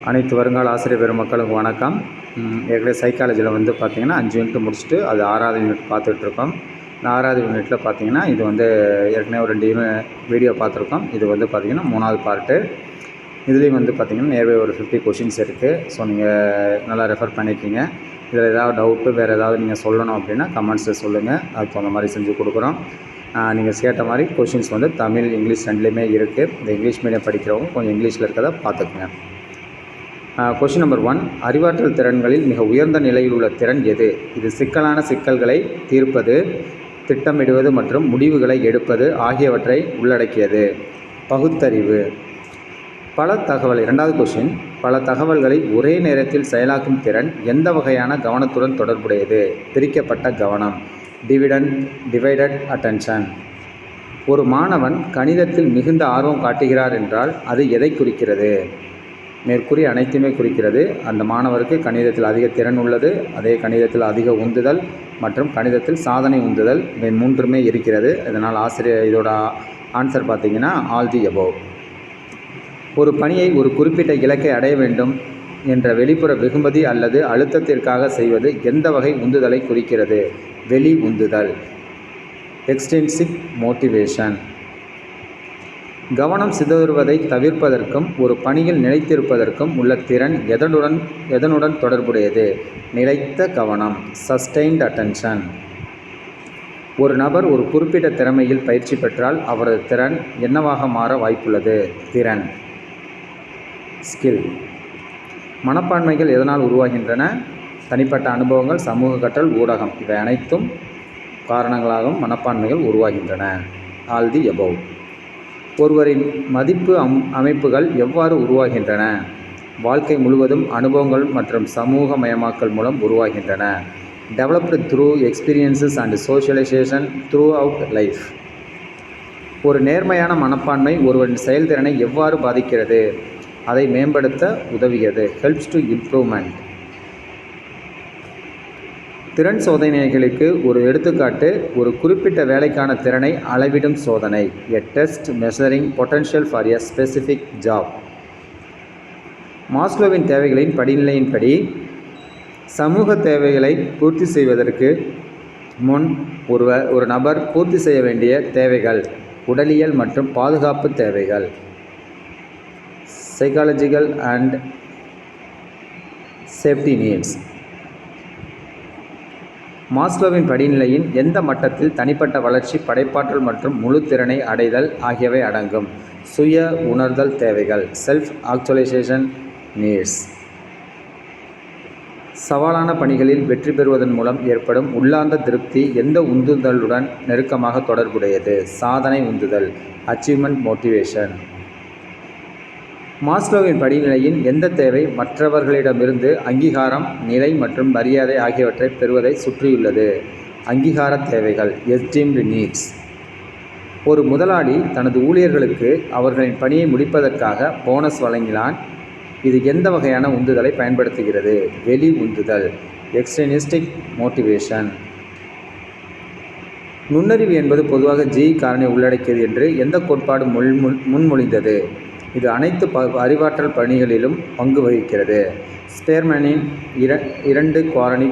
அனைத்து வருங்கால ஆசிரியர் பெருமக்களுக்கு வணக்கம். ஏற்கனவே சைக்காலஜியில் பார்த்திங்கன்னா 5 யூனிட் முடிச்சுட்டு அது 6வது யூனிட் பார்த்துட்ருக்கோம். இந்த 6வது யூனிட்டில் பார்த்திங்கன்னா இது ஏற்கனவே ஒரு 2 வீடியோ பார்த்துருக்கோம். இது பார்த்திங்கன்னா 3வது பார்ட்டு. இதுலேயும் பார்த்திங்கன்னா நேர்வே ஒரு 50 கொஷின்ஸ் இருக்குது. ஸோ நீங்கள் நல்லா ரெஃபர் பண்ணிக்கிங்க. இதில் ஏதாவது டவுட்டு வேறு ஏதாவது நீங்கள் சொல்லணும் அப்படின்னா கமெண்ட்ஸில் சொல்லுங்கள். அதுக்கு தகுந்த மாதிரி செஞ்சு கொடுக்குறோம். நீங்கள் கேட்ட மாதிரி கொஷின்ஸ் தமிழ் இங்கிலீஷ் ரெண்டுலேயுமே இருக்குது. இந்த இங்கிலீஷ் மீடியம் படிக்கிறவங்க கொஞ்சம் இங்கிலீஷில் இருக்கிறத பார்த்துக்குங்க. கொஷின் நம்பர் 1, அறிவாற்றல் திறன்களில் மிக உயர்ந்த நிலையில் உள்ள திறன் எது? இது சிக்கலான சிக்கல்களை தீர்ப்பது, திட்டமிடுவது மற்றும் முடிவுகளை எடுப்பது ஆகியவற்றை உள்ளடக்கியது. பகுத்தறிவு. இரண்டாவது கொஷின், பல தகவல்களை ஒரே நேரத்தில் செயலாக்கும் திறன் எந்த வகையான கவனத்துடன் தொடர்புடையது? பிரிக்கப்பட்ட கவனம், டிவைடட் அட்டென்ஷன். ஒரு மாணவன் கணிதத்தில் மிகுந்த ஆர்வம் காட்டுகிறார் என்றால் அது எதை குறிக்கிறது? மேற்கூறிய அனைத்துமே குறிக்கிறது. அந்த மாணவருக்கு கணிதத்தில் அதிக திறன் உள்ளது, அதே கணிதத்தில் அதிக உந்துதல் மற்றும் கணிதத்தில் சாதனை உந்துதல், இவை மூன்றுமே இருக்கிறது. இதனால் இதோட ஆன்சர் பார்த்திங்கன்னா ஆல் தி அபோவ். ஒரு பணியை ஒரு குறிப்பிட்ட இலக்கை அடைய வேண்டும் என்ற வெளிப்புற வெகுமதி அல்லது அழுத்தத்திற்காக செய்வது எந்த வகை உந்துதலை குறிக்கிறது? வெளி உந்துதல், எக்ஸ்ட்ரின்சிக் மோட்டிவேஷன். கவனம் சிதறுவதை தவிர்ப்பதற்கும் ஒரு பணியில் நிலைத்திருப்பதற்கும் உள்ள திறன் எதனுடன் தொடர்புடையது? நிலைத்த கவனம், சஸ்டெயின்ட் அட்டென்ஷன். ஒரு நபர் ஒரு குறிப்பிட்ட திறமையில் பயிற்சி பெற்றால் அவரது திறன் என்னவாக மாற வாய்ப்புள்ளது? திறன், ஸ்கில். மனப்பான்மைகள் எதனால் உருவாகின்றன? தனிப்பட்ட அனுபவங்கள், சமூக கற்றல், ஊடகம், இவை அனைத்தும் காரணங்களாகவும் மனப்பான்மைகள் உருவாகின்றன. All the above. ஒருவரின் மதிப்பு அமைப்புகள் எவ்வாறு உருவாகின்றன? வாழ்க்கை முழுவதும் அனுபவங்கள் மற்றும் சமூகமயமாக்கல் மூலம் உருவாகின்றன. Developed through experiences and socialisation through out life. ஒரு நேர்மையான மனப்பான்மை ஒருவரின் செயல்திறனை எவ்வாறு பாதிக்கிறது? அதை மேம்படுத்த உதவுகிறது. Helps to improvement. திறன் சோதனைகளுக்கு ஒரு எடுத்துக்காட்டு ஒரு குறிப்பிட்ட வேலைக்கான திறனை அளவிடும் சோதனை. A test measuring potential for a specific job. மாஸ்லோவின் தேவைகளின் படிநிலையின்படி சமூக தேவைகளை பூர்த்தி செய்வதற்கு முன் ஒரு நபர் பூர்த்தி செய்ய வேண்டிய தேவைகள் உடலியல் மற்றும் பாதுகாப்பு தேவைகள். Psychological and safety needs. மாஸ்லோவின் படிநிலையின் எந்த மட்டத்தில் தனிப்பட்ட வளர்ச்சி, படைப்பாற்றல் மற்றும் முழு திறனை அடைதல் ஆகியவை அடங்கும்? சுய உணர்தல் தேவைகள், செல்ஃப் ஆக்சுவலைசேஷன் நீட்ஸ். சவாலான பணிகளில் வெற்றி பெறுவதன் மூலம் ஏற்படும் உள்ளார்ந்த திருப்தி எந்த உந்துதலுடன் நெருக்கமாக தொடர்புடையது? சாதனை உந்துதல், அச்சீவ்மெண்ட் மோட்டிவேஷன். மாஸ்லோவின் படிநிலையின் எந்த தேவை மற்றவர்களிடமிருந்து அங்கீகாரம், நிலை மற்றும் மரியாதை ஆகியவற்றை பெறுவதை சுற்றியுள்ளது? அங்கீகார தேவைகள், எஸ்டீம்டு நீட்ஸ். ஒரு முதலாளி தனது ஊழியர்களுக்கு அவர்களின் பணியை முடிப்பதற்காக போனஸ் வழங்கினான். இது எந்த வகையான உந்துதலை பயன்படுத்துகிறது? வெளி உந்துதல், எக்ஸ்ட்ரினிஸ்டிக் மோட்டிவேஷன். நுண்ணறிவு என்பது பொதுவாக ஜி காரணி உள்ளடக்கியது என்று எந்த கோட்பாடு முன்மொழிந்தது? இது அனைத்து அறிவாற்றல் பணிகளிலும் பங்கு வகிக்கிறது. ஸ்பேர்மேனின் 2 காரணி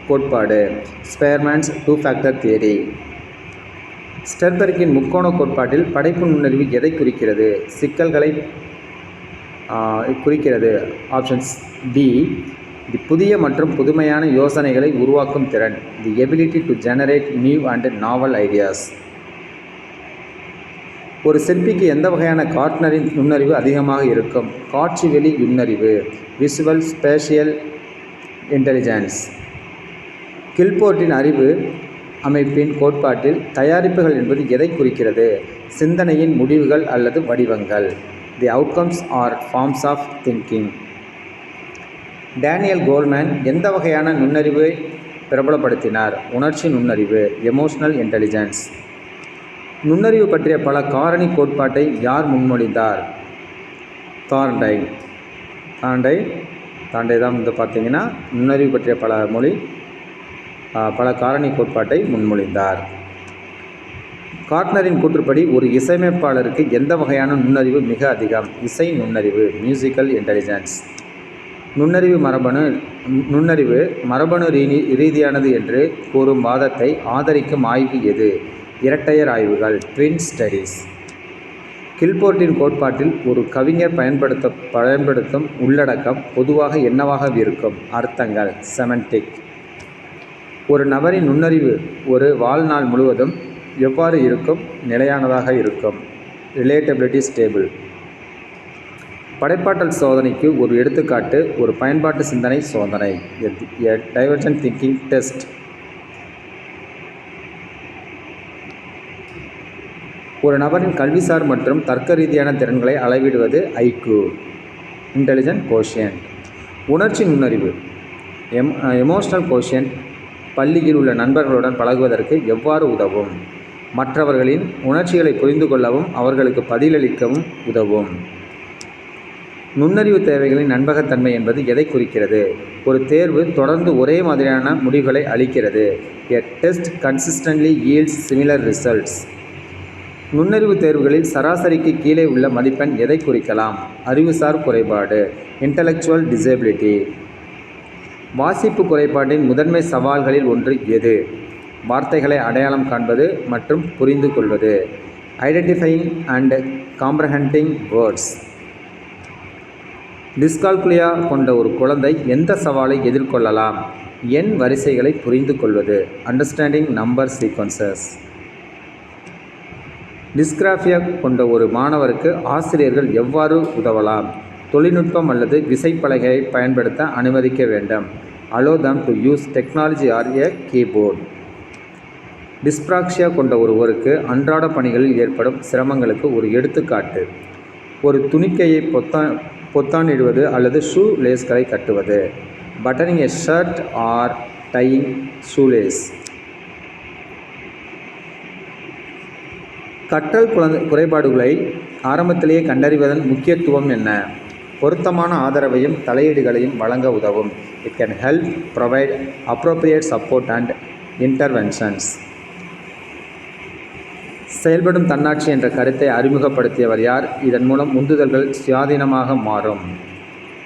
கோட்பாடு, ஸ்பேர்மேன்ஸ் 2 ஃபேக்டர் தியரி. ஸ்டெர்பர்க்கின் முக்கோண கோட்பாட்டில் படைப்பு நுண்ணறிவு எதை குறிக்கிறது? சிக்கல்களை குறிக்கிறது. ஆப்ஷன்ஸ் பி, தி புதிய மற்றும் புதுமையான யோசனைகளை உருவாக்கும் திறன், தி ability to generate new and novel ideas. ஒரு சிற்பிக்கு எந்த வகையான கார்ட்னரின் நுண்ணறிவு அதிகமாக இருக்கும்? காட்சி வெளி நுண்ணறிவு, விசுவல் ஸ்பேஷியல் இன்டெலிஜென்ஸ். கில்போர்ட்டின் அறிவு அமைப்பின் கோட்பாட்டில் தயாரிப்புகள் என்பது எதை குறிக்கிறது? சிந்தனையின் முடிவுகள் அல்லது வடிவங்கள், the outcomes or forms of thinking. Daniel Goleman எந்த வகையான நுண்ணறிவை பிரபலப்படுத்தினார்? உணர்ச்சி நுண்ணறிவு, எமோஷனல் இன்டெலிஜென்ஸ். நுண்ணறிவு பற்றிய பல காரணி கோட்பாட்டை யார் முன்மொழிந்தார்? தார்ண்டைக் தான் பார்த்திங்கன்னா நுண்ணறிவு பற்றிய பல காரணி கோட்பாட்டை முன்மொழிந்தார். கார்ட்னரின் கூற்றுப்படி ஒரு இசையமைப்பாளருக்கு எந்த வகையான நுண்ணறிவு மிக அதிகம்? இசை நுண்ணறிவு, மியூசிக்கல் இன்டெலிஜென்ஸ். நுண்ணறிவு மரபணு ரீதியானது என்று கூறும் வாதத்தை ஆதரிக்கும் ஆய்வு எது? இரட்டையர் ஆய்வுகள், ட்வின் ஸ்டடீஸ். கில்போர்ட்டின் கோட்பாட்டில் ஒரு கவிஞர் பயன்படுத்தும் உள்ளடக்கம் பொதுவாக என்னவாக இருக்கும்? அர்த்தங்கள், செமண்டிக். ஒரு நபரின் நுண்ணறிவு ஒரு வாழ்நாள் முழுவதும் எவ்வாறு இருக்கும்? நிலையானதாக இருக்கும், ரிலேட்டபிலிட்டி ஸ்டேபிள். படைப்பாற்றல் சோதனைக்கு ஒரு எடுத்துக்காட்டு ஒரு பயன்பாட்டு சிந்தனை சோதனை, எ டைவர்ஜென்ட் திங்கிங் டெஸ்ட். ஒரு நபரின் கல்விசார் மற்றும் தர்க்க ரீதியான திறன்களை அளவிடுவது ஐக்யூ, இன்டெலிஜென்ட் கோஷியன்ட். உணர்ச்சி நுண்ணறிவு, எமோஷனல் கோஷியன்ட் பள்ளியில் உள்ள நண்பர்களுடன் பழகுவதற்கு எவ்வாறு உதவும்? மற்றவர்களின் உணர்ச்சிகளை புரிந்து கொள்ளவும் அவர்களுக்கு பதிலளிக்கவும் உதவும். நுண்ணறிவு தேவைகளின் நம்பகத்தன்மை என்பது எதை குறிக்கிறது? ஒரு தேர்வு தொடர்ந்து ஒரே மாதிரியான முடிவுகளை அளிக்கிறது. A test consistently yields similar results. நுண்ணறிவு தேர்வுகளில் சராசரிக்கு கீழே உள்ள மதிப்பெண் எதை குறிக்கலாம்? அறிவுசார் குறைபாடு, இன்டலெக்சுவல் டிசேபிலிட்டி. வாசிப்பு குறைபாட்டின் முதன்மை சவால்களில் ஒன்று எது? வார்த்தைகளை அடையாளம் காண்பது மற்றும் புரிந்து கொள்வது, identifying and comprehending words. Dyscalculia கொண்ட ஒரு குழந்தை எந்த சவாலை எதிர்கொள்ளலாம்? எண் வரிசைகளை புரிந்து கொள்வது, அண்டர்ஸ்டாண்டிங் நம்பர் சீக்வன்சஸ். டிஸ்கிராஃபியா கொண்ட ஒரு மாணவருக்கு ஆசிரியர்கள் எவ்வாறு உதவலாம்? தொழில்நுட்பம் அல்லது விசைப்பலகையை பயன்படுத்த அனுமதிக்க வேண்டும். allow them to use technology or a keyboard. டிஸ்பிராக்சியா கொண்ட ஒருவருக்கு அன்றாட பணிகளில் ஏற்படும் சிரமங்களுக்கு ஒரு எடுத்துக்காட்டு ஒரு துணிக்கையை பொத்தானிடுவது அல்லது ஷூ லேஸ்களை கட்டுவது, buttoning a shirt or tying shoe lace. கற்றல் குறைபாடுகளை ஆரம்பத்திலேயே கண்டறிவதன் முக்கியத்துவம் என்ன? பொருத்தமான ஆதரவையும் தலையீடுகளையும் வழங்க உதவும். It can help provide appropriate support and interventions. செயல்படும் தன்னாட்சி என்ற கருத்தை அறிமுகப்படுத்தியவர் யார்? இதன் மூலம் உந்துதல்கள் சுயாதீனமாக மாறும்.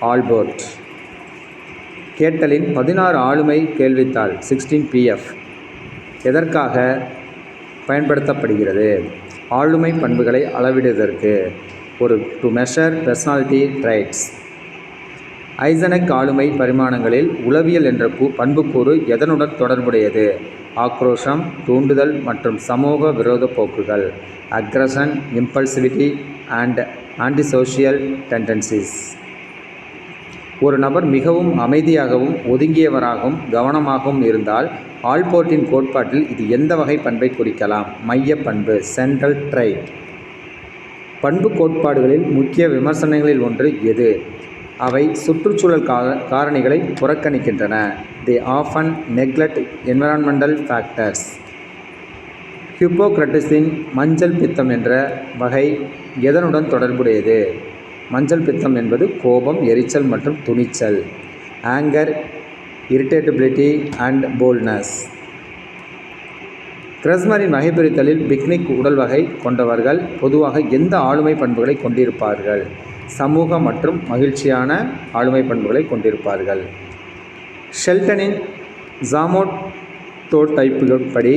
ஆல்போர்ட். கேட்டலின் 16 ஆளுமை கேள்வித்தாள் 16 PF எதற்காக பயன்படுத்தப்படுகிறது? ஆளுமை பண்புகளை அளவிடுவதற்கு, ஒரு டு மெஷர் பர்சனாலிட்டி ட்ரைட்ஸ். ஐசனக் ஆளுமை பரிமாணங்களில் உளவியல் என்ற பண்புக்கூறு எதனுடன் தொடர்புடையது? ஆக்ரோஷம், தூண்டுதல் மற்றும் சமூக விரோத போக்குகள், அக்ரஷன், இம்பல்சிவிட்டி அண்ட் ஆன்டிசோஷியல் டெண்டன்சிஸ். ஒரு நபர் மிகவும் அமைதியாகவும் ஒதுங்கியவராகவும் கவனமாகவும் இருந்தால் ஆல்போர்ட்டின் கோட்பாட்டில் இது எந்த வகை பண்பை குறிக்கலாம்? மைய பண்பு, சென்ட்ரல் ட்ரைட். பண்பு கோட்பாடுகளில் முக்கிய விமர்சனங்களில் ஒன்று எது? அவை சுற்றுச்சூழல் காரணிகளை புறக்கணிக்கின்றன. They often neglect environmental factors. ஹிப்போக்ரட்டிஸின் மஞ்சள் பித்தம் என்ற வகை எதனுடன் தொடர்புடையது? மஞ்சள் பித்தம் என்பது கோபம், எரிச்சல் மற்றும் துணிச்சல், ஆங்கர், இரிட்டேட்டபிலிட்டி அண்ட் போல்ட்னஸ். கிரஸ்மரின் வகைபிரித்தலில் பிக்னிக் உடல் வகை கொண்டவர்கள் பொதுவாக எந்த ஆளுமை பண்புகளை கொண்டிருப்பார்கள்? சமூக மற்றும் மகிழ்ச்சியான ஆளுமை பண்புகளை கொண்டிருப்பார்கள். ஷெல்டனின் ஜாமோடோடைப்புகள் படி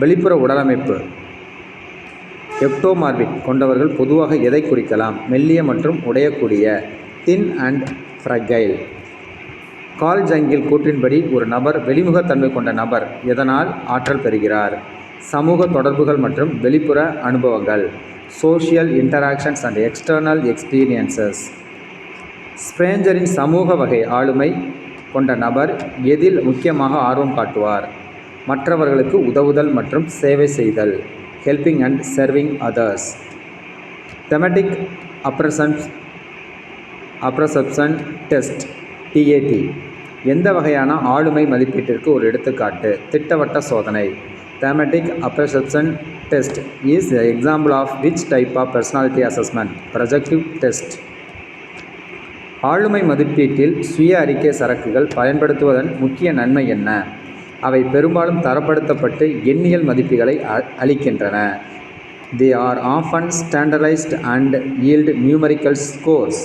வெளிப்புற உடலமைப்பு எக்டோமார்பிக் கொண்டவர்கள் பொதுவாக எதை குறிக்கலாம்? மெல்லிய மற்றும் உடையக்கூடிய, தின் அண்ட் ஃப்ரகைல். கால் ஜங்கில் கூற்றின்படி ஒரு நபர் வெளிமுகத்தன்மை கொண்ட நபர் எதனால் ஆற்றல் பெறுகிறார்? சமூக தொடர்புகள் மற்றும் வெளிப்புற அனுபவங்கள், social interactions and external experiences. ஸ்பிரேஞ்சரின் சமூக வகை ஆளுமை கொண்ட நபர் எதில் முக்கியமாக ஆர்வம் காட்டுவார்? மற்றவர்களுக்கு உதவுதல் மற்றும் சேவை செய்தல், helping and serving others. Thematic apperception test TAT எந்த வகையான ஆளுமை மதிப்பீட்டிற்கு ஒரு எடுத்துக்காட்டு? திட்டவட்ட சோதனை. Thematic apperception test is an example of which type of personality assessment? Projective test. ஆளுமை மதிப்பீட்டில் சுய அறிக்கை சரக்குகள் பயன்படுத்துவதன் முக்கிய நன்மை என்ன? அவை பெரும்பாலும் தரப்படுத்தப்பட்டு எண்ணியல் மதிப்புகளை அளிக்கின்றன. They are often standardized and yield numerical scores.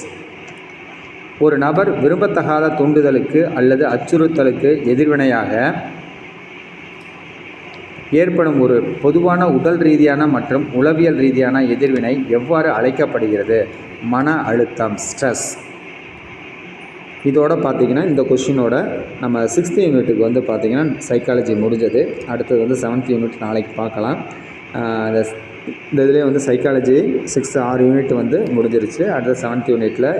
ஒரு நபர் விரும்பத்தகாத தூண்டுதலுக்கு அல்லது அச்சுறுத்தலுக்கு எதிர்வினையாக ஏற்படும் ஒரு பொதுவான உடல் ரீதியான மற்றும் உளவியல் ரீதியான எதிர்வினை எவ்வாறு அழைக்கப்படுகிறது? மன அழுத்தம், ஸ்ட்ரெஸ். இதோட பார்த்திங்கன்னா இந்த கொஷினோட நம்ம 6th யூனிட்டுக்கு வந்து பார்த்திங்கன்னா சைக்காலஜி முடிஞ்சது. அடுத்தது வந்து 7th யூனிட் நாளைக்கு பார்க்கலாம். இந்த இதுலேயே வந்து சைக்காலஜி 6 யூனிட் வந்து முடிஞ்சிருச்சு. அடுத்த 7th யூனிட்டில்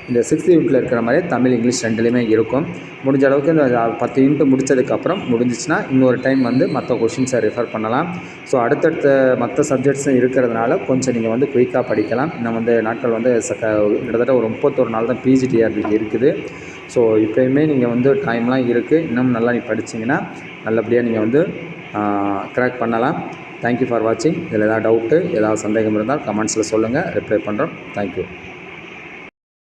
இந்த 6th யூனிட்டில் இருக்கிற மாதிரியே தமிழ், இங்கிலீஷ் ரெண்டுலேயுமே இருக்கும். முடிஞ்ச அளவுக்கு இந்த 10 யூனிட் முடித்ததுக்கப்புறம் முடிஞ்சிச்சுன்னா இன்னொரு டைம் வந்து மற்ற கொஷின்ஸை ரெஃபர் பண்ணலாம். ஸோ அடுத்தடுத்த மற்ற சப்ஜெக்ட்ஸும் இருக்கிறதுனால கொஞ்சம் நீங்கள் வந்து குயிக்காக படிக்கலாம். இன்னும் வந்து நாட்கள் வந்து கிட்டத்தட்ட ஒரு 31 நாள் தான் பிஜிடிஆர்பிக்கு இருக்குது. ஸோ இப்போயுமே நீங்கள் வந்து டைம்லாம் இருக்குது. இன்னும் நல்லா படிச்சிங்கன்னா நல்லபடியாக நீங்கள் வந்து கிராக் பண்ணலாம். தேங்க்யூ ஃபார் வாட்சிங். இதில் ஏதாவது டவுட்டு, ஏதாவது சந்தேகம் இருந்தால் கமெண்ட்ஸில் சொல்லுங்கள், ரிப்ளை பண்ணுறோம். தேங்க்யூ.